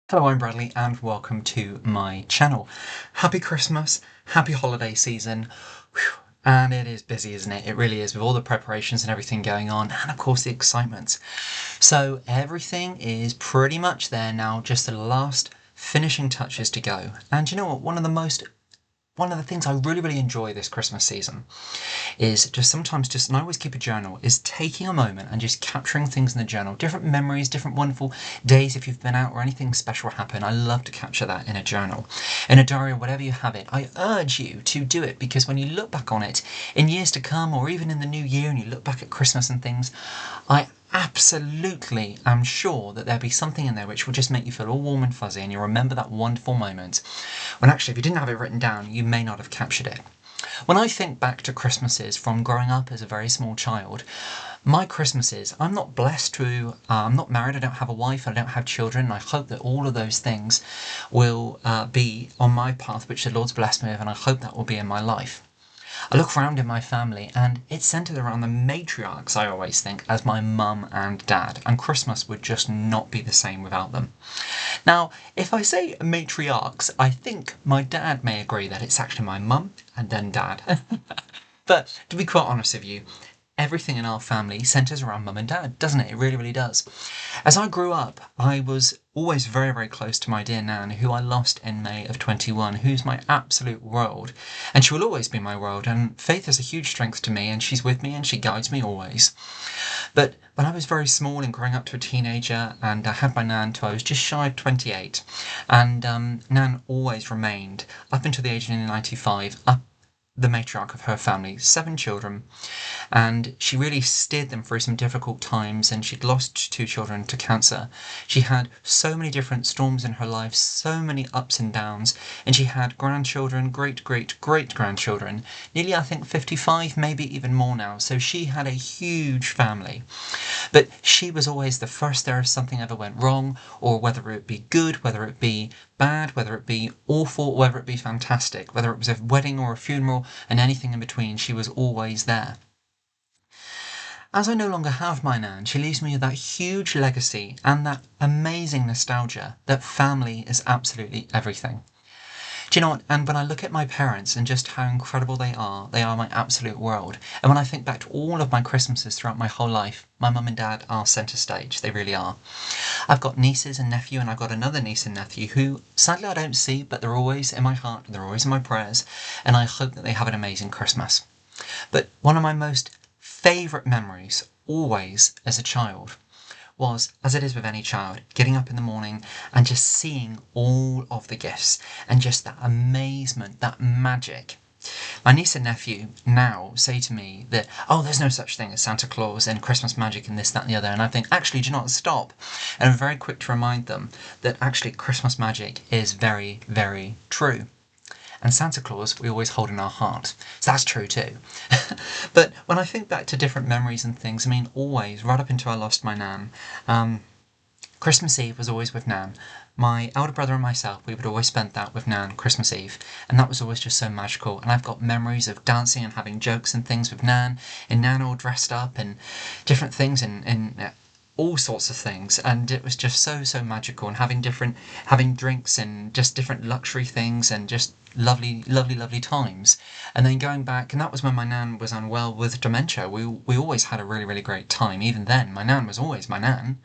Hello, I'm Bradley and welcome to my channel. Happy Christmas, happy holiday season. Whew. And it is busy, isn't it? It really is, with all the preparations and everything going on, and of course the excitement. So everything is pretty much there now, just the last finishing touches to go. And you know what? One of the things I really enjoy this Christmas season is and I always keep a journal, is taking a moment and just capturing things in the journal, different memories, different wonderful days if you've been out or anything special happen. I love to capture that in a journal, in a diary, or whatever you have it. I urge you to do it, because when you look back on it in years to come, or even in the new year, and you look back at Christmas and things, I absolutely am sure that there'll be something in there which will just make you feel all warm and fuzzy, and you'll remember that wonderful moment when actually, if you didn't have it written down, you may not have captured it. When I think back to Christmases from growing up as a very small child, my Christmases, I'm not married, I don't have a wife, I don't have children, and I hope that all of those things will be on my path, which the Lord's blessed me with, and I hope that will be in my life. I look around in my family and it's centered around the matriarchs, I always think, as my mum and dad, and Christmas would just not be the same without them. Now, if I say matriarchs, I think my dad may agree that it's actually my mum and then dad. But to be quite honest with you, everything in our family centres around mum and dad, doesn't it? It really does. As I grew up, I was always very close to my dear Nan, who I lost in May of 21, who's my absolute world. And she will always be my world, and Faith is a huge strength to me, and she's with me and she guides me always. But when I was very small and growing up to a teenager, and I had my Nan till I was just shy of 28, and Nan always remained, up until the age of 95, the matriarch of her family, 7 children, and she really steered them through some difficult times, and she'd lost 2 children to cancer. She had so many different storms in her life, so many ups and downs, and she had grandchildren, great-grandchildren, nearly I think 55, maybe even more now, so she had a huge family. But she was always the first there if something ever went wrong, or whether it be good, whether it be bad, whether it be awful, whether it be fantastic, whether it was a wedding or a funeral and anything in between, she was always there. As I no longer have my Nan, she leaves me with that huge legacy and that amazing nostalgia that family is absolutely everything. Do you know what? And when I look at my parents and just how incredible they are my absolute world. And when I think back to all of my Christmases throughout my whole life, my mum and dad are centre stage. They really are. I've got nieces and nephew, and I've got another niece and nephew who, sadly, I don't see, but they're always in my heart, they're always in my prayers, and I hope that they have an amazing Christmas. But one of my most favourite memories, always as a child, was, as it is with any child, getting up in the morning and just seeing all of the gifts and just that amazement, that magic. My niece and nephew now say to me that, oh, there's no such thing as Santa Claus and Christmas magic and this, that, and the other. And I think, actually, do you not stop? And I'm very quick to remind them that actually Christmas magic is very true. And Santa Claus we always hold in our heart. So that's true too. But when I think back to different memories and things, I mean, always, right up until I lost my Nan, Christmas Eve was always with Nan. My elder brother and myself, we would always spend that with Nan Christmas Eve, and that was always just so magical. And I've got memories of dancing and having jokes and things with Nan, and Nan all dressed up and different things, and all sorts of things, and it was just so magical, and having drinks and just different luxury things and just lovely times. And then going back, and that was when my Nan was unwell with dementia. We always had a really great time. Even then, my Nan was always my Nan,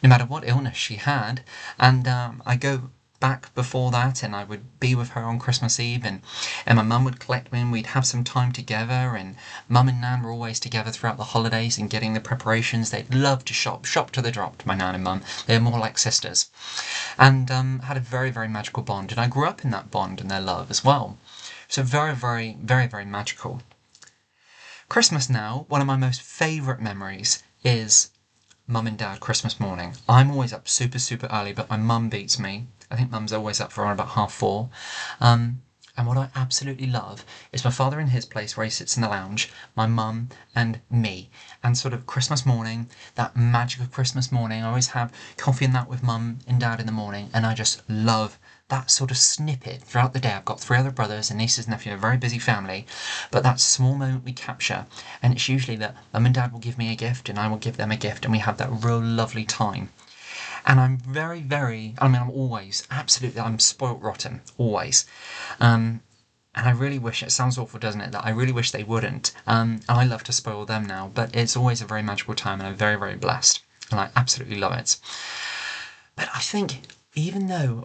no matter what illness she had. And I go back before that, and I would be with her on Christmas Eve, and my mum would collect me, and we'd have some time together, and mum and Nan were always together throughout the holidays and getting the preparations. They'd love to shop to the drop, my Nan and mum. They're more like sisters, and had a very magical bond, and I grew up in that bond and their love as well. So very magical. Christmas now, one of my most favourite memories is mum and dad Christmas morning. I'm always up super early, but my mum beats me. I think mum's always up for around about 4:30. And what I absolutely love is my father in his place where he sits in the lounge, my mum and me, and sort of Christmas morning, that magical Christmas morning. I always have coffee and that with mum and dad in the morning, and I just love that sort of snippet throughout the day. I've got 3 other brothers and nieces and nephew, a very busy family, but that small moment we capture, and it's usually that mum and dad will give me a gift and I will give them a gift, and we have that real lovely time. And I'm I'm always, absolutely, I'm spoilt rotten, always. And I really wish, it sounds awful, doesn't it, that I really wish they wouldn't. I love to spoil them now, but it's always a very magical time and I'm very, very blessed. And I absolutely love it. But I think, even though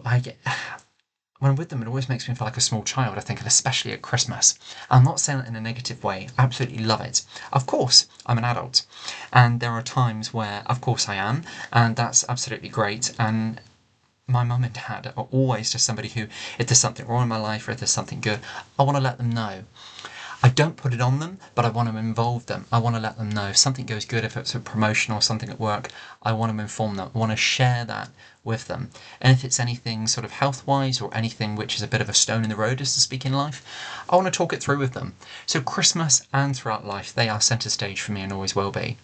when I'm with them, it always makes me feel like a small child, I think, and especially at Christmas. I'm not saying that in a negative way. I absolutely love it. Of course, I'm an adult. And there are times where, of course, I am. And that's absolutely great. And my mum and dad are always just somebody who, if there's something wrong in my life or if there's something good, I want to let them know. I don't put it on them, but I want to involve them. I want to let them know if something goes good, if it's a promotion or something at work, I want to inform them. I want to share that with them. And if it's anything sort of health-wise or anything which is a bit of a stone in the road, as to speak, in life, I want to talk it through with them. So Christmas and throughout life, they are centre stage for me and always will be.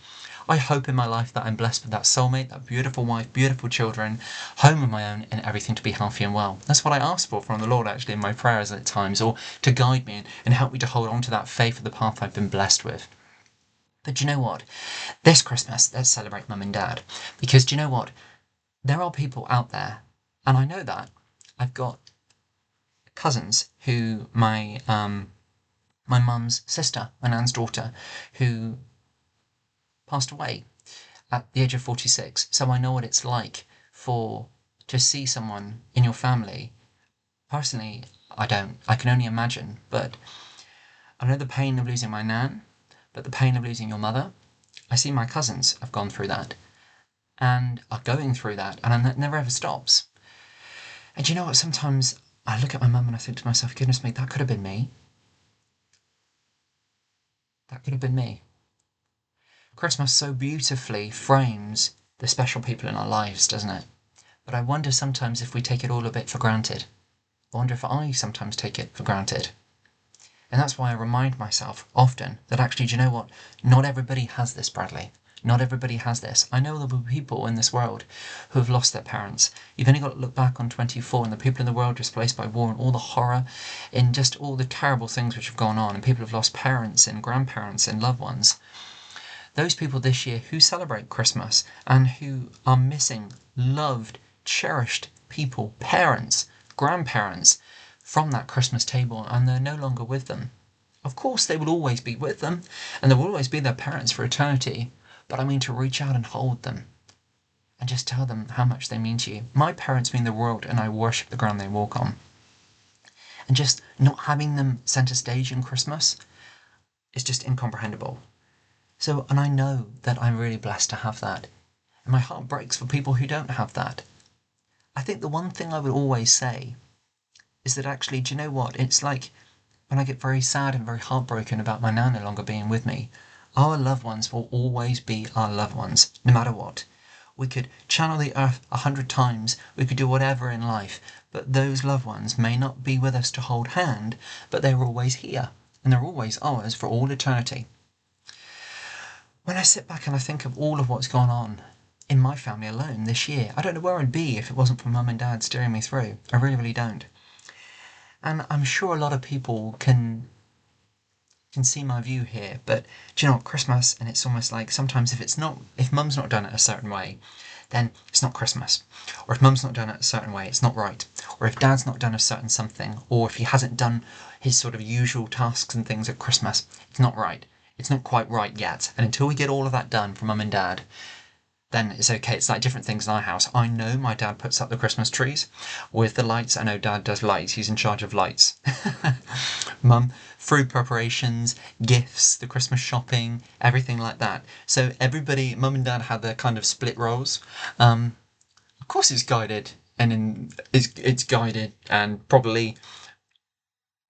I hope in my life that I'm blessed with that soulmate, that beautiful wife, beautiful children, home of my own, and everything to be healthy and well. That's what I ask for from the Lord, actually, in my prayers at times, or to guide me and help me to hold on to that faith of the path I've been blessed with. But do you know what? This Christmas, let's celebrate Mum and Dad. Because do you know what? There are people out there, and I know that. I've got cousins who, my mum's sister, my nan's daughter, who passed away at the age of 46. So I know what it's like to see someone in your family. Personally, I don't. I can only imagine. But I know the pain of losing my nan, but the pain of losing your mother. I see my cousins have gone through that and are going through that, and it never ever stops. And you know what? Sometimes I look at my mum and I think to myself, goodness me, that could have been me. That could have been me. Christmas so beautifully frames the special people in our lives, doesn't it? But I wonder sometimes if we take it all a bit for granted. I wonder if I sometimes take it for granted. And that's why I remind myself often that actually, do you know what? Not everybody has this, Bradley. Not everybody has this. I know there will be people in this world who have lost their parents. You've only got to look back on 24 and the people in the world displaced by war and all the horror and just all the terrible things which have gone on, and people have lost parents and grandparents and loved ones. Those people this year who celebrate Christmas and who are missing loved, cherished people, parents, grandparents, from that Christmas table, and they're no longer with them. Of course, they will always be with them, and they will always be their parents for eternity, but I mean to reach out and hold them, and just tell them how much they mean to you. My parents mean the world, and I worship the ground they walk on. And just not having them centre stage in Christmas is just incomprehensible. So, and I know that I'm really blessed to have that, and my heart breaks for people who don't have that. I think the one thing I would always say is that actually, do you know what? It's like when I get very sad and very heartbroken about my nan no longer being with me, our loved ones will always be our loved ones, no matter what. We could channel the earth 100 times, we could do whatever in life, but those loved ones may not be with us to hold hand, but they're always here, and they're always ours for all eternity. When I sit back and I think of all of what's gone on in my family alone this year, I don't know where I'd be if it wasn't for Mum and Dad steering me through. I really, really don't. And I'm sure a lot of people can see my view here, but do you know what? Christmas, and it's almost like sometimes if Mum's not done it a certain way, then it's not Christmas. Or if Mum's not done it a certain way, it's not right. Or if Dad's not done a certain something, or if he hasn't done his sort of usual tasks and things at Christmas, it's not right. It's not quite right yet. And until we get all of that done for Mum and Dad, then it's okay. It's like different things in our house. I know my dad puts up the Christmas trees with the lights. I know Dad does lights. He's in charge of lights. Mum, food preparations, gifts, the Christmas shopping, everything like that. So everybody, Mum and Dad had their kind of split roles. Of course it's guided it's guided and probably,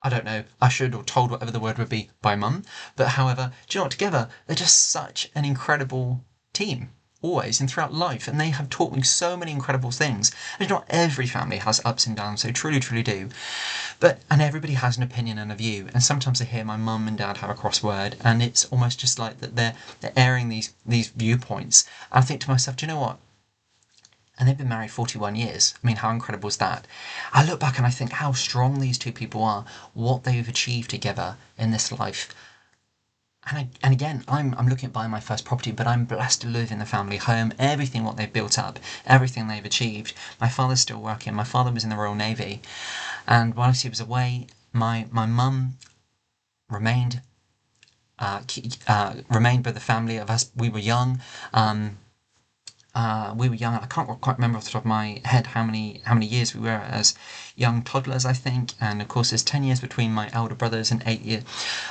I don't know, ushered or told, whatever the word would be, by Mum. But however, do you know what, together, they're just such an incredible team, always and throughout life, and they have taught me so many incredible things. And not every family has ups and downs, they truly, truly do. And everybody has an opinion and a view, and sometimes I hear my mum and dad have a crossword, and it's almost just like that they're airing these viewpoints. And I think to myself, do you know what? And they've been married 41 years. I mean, how incredible is that? I look back and I think how strong these two people are, what they've achieved together in this life. and again, I'm looking at buying my first property, but I'm blessed to live in the family home, everything what they've built up, everything they've achieved. My father's still working. My father was in the Royal Navy, and whilst he was away, my mum remained remained with the family of us. We were young. I can't quite remember off the top of my head how many years we were as young toddlers, I think. And of course, there's 10 years between my elder brothers and 8 years.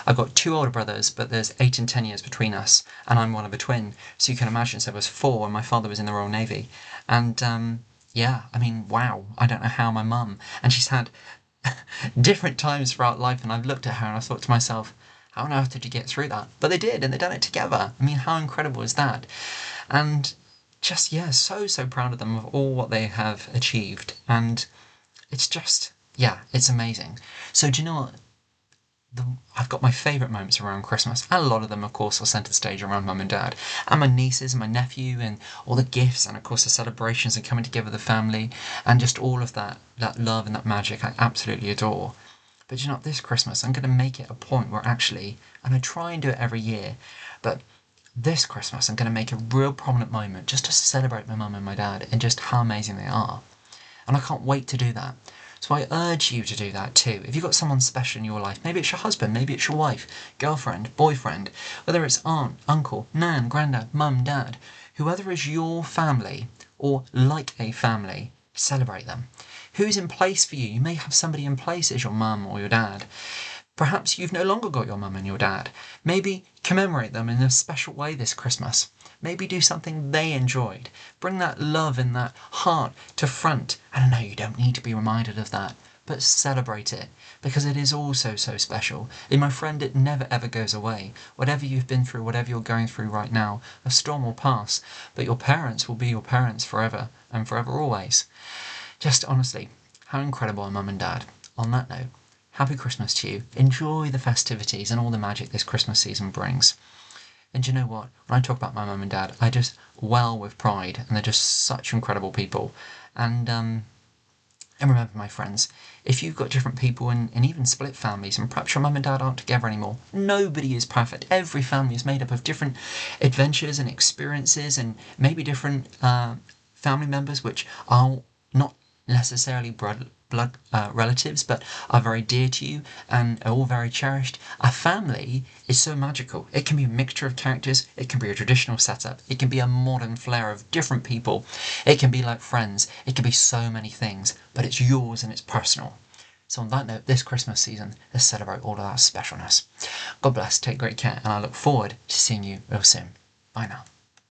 I've got two older brothers, but there's 8 and 10 years between us, and I'm one of a twin. So you can imagine, so there was 4, and my father was in the Royal Navy. And yeah, I mean, wow, I don't know how my mum, and she's had different times throughout life, and I've looked at her and I thought to myself, how on earth did you get through that? But they did, and they've done it together. I mean, how incredible is that? And just, yeah, so proud of them, of all what they have achieved. And it's just, yeah, it's amazing. So do you know what? I've got my favourite moments around Christmas, and a lot of them, of course, are centre stage around mum and dad, and my nieces and my nephew, and all the gifts, and of course the celebrations and coming together with the family, and just all of that love and that magic I absolutely adore. But you know what, this Christmas I'm going to make it a point where actually, and I try and do it every year, but this Christmas I'm going to make a real prominent moment just to celebrate my mum and my dad and just how amazing they are. And I can't wait to do that. So I urge you to do that too. If you've got someone special in your life, maybe it's your husband, maybe it's your wife, girlfriend, boyfriend, whether it's aunt, uncle, nan, granddad, mum, dad, whoever is your family or like a family, celebrate them. Who's in place for you? You may have somebody in place as your mum or your dad. Perhaps you've no longer got your mum and your dad. Maybe commemorate them in a special way this Christmas. Maybe do something they enjoyed. Bring that love and that heart to front. And I know you don't need to be reminded of that, but celebrate it, because it is also so special. And my friend, it never ever goes away. Whatever you've been through, whatever you're going through right now, a storm will pass, but your parents will be your parents forever and forever always. Just honestly, how incredible are mum and dad. On that note, happy Christmas to you. Enjoy the festivities and all the magic this Christmas season brings. And you know what? When I talk about my mum and dad, I just well with pride, and they're just such incredible people. And remember, my friends, if you've got different people and even split families, and perhaps your mum and dad aren't together anymore, nobody is perfect. Every family is made up of different adventures and experiences, and maybe different family members which are not necessarily blood relatives, but are very dear to you and are all very cherished. A family is so magical. It can be a mixture of characters, it can be a traditional setup, it can be a modern flair of different people, it can be like friends, it can be so many things, but it's yours and it's personal. So on that note, this Christmas season, let's celebrate all of that specialness. God bless, take great care, and I look forward to seeing you real soon. Bye now.